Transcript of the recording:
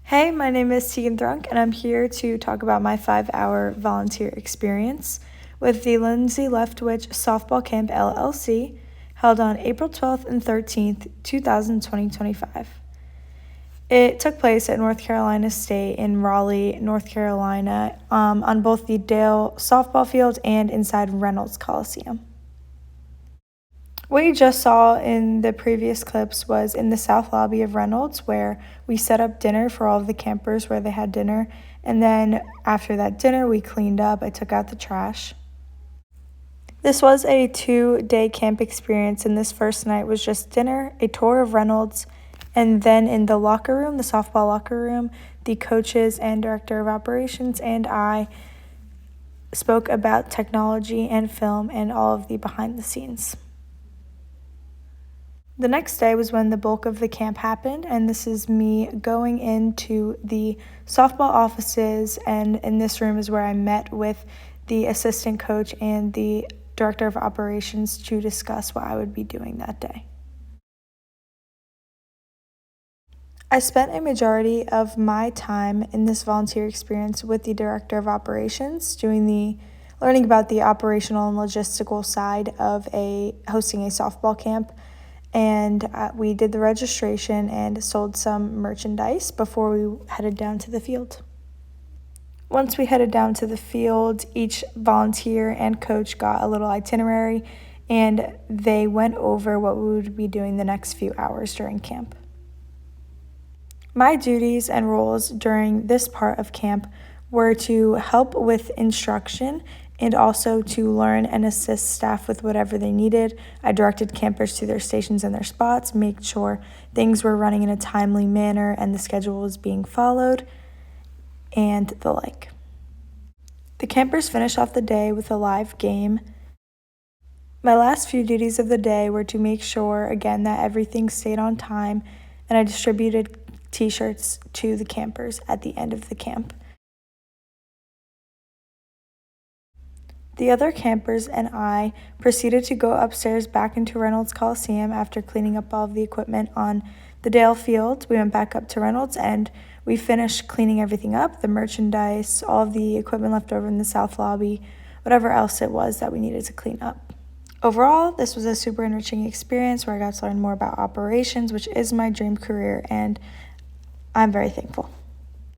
Hey, my name is Tegan Thrunk, and I'm here to talk about my 5-hour volunteer experience with the Lindsay Leftwich Softball Camp LLC, held on April 12th and 13th, 2025. It took place at North Carolina State in Raleigh, North Carolina, on both the Dale softball field and inside Reynolds Coliseum. What you just saw in the previous clips was in the south lobby of Reynolds, where we set up dinner for all of the campers where they had dinner. And then after that dinner, we cleaned up. I took out the trash. This was a 2-day camp experience, and this first night was just dinner, a tour of Reynolds, and then in the locker room, the softball locker room, the coaches and director of operations and I spoke about technology and film and all of the behind the scenes. The next day was when the bulk of the camp happened, and this is me going into the softball offices, and in this room is where I met with the assistant coach and the director of operations to discuss what I would be doing that day. I spent a majority of my time in this volunteer experience with the director of operations, learning about the operational and logistical side of hosting a softball camp. And we did the registration and sold some merchandise before we headed down to the field. Once we headed down to the field, each volunteer and coach got a little itinerary, and they went over what we would be doing the next few hours during camp. My duties and roles during this part of camp were to help with instruction and also to learn and assist staff with whatever they needed. I directed campers to their stations and their spots, made sure things were running in a timely manner and the schedule was being followed, and the like. The campers finished off the day with a live game. My last few duties of the day were to make sure, again, that everything stayed on time, and I distributed t-shirts to the campers at the end of the camp. The other campers and I proceeded to go upstairs back into Reynolds Coliseum after cleaning up all of the equipment on the Dale field. We went back up to Reynolds and we finished cleaning everything up, the merchandise, all of the equipment left over in the south lobby, whatever else it was that we needed to clean up. Overall, this was a super enriching experience where I got to learn more about operations, which is my dream career, and I'm very thankful.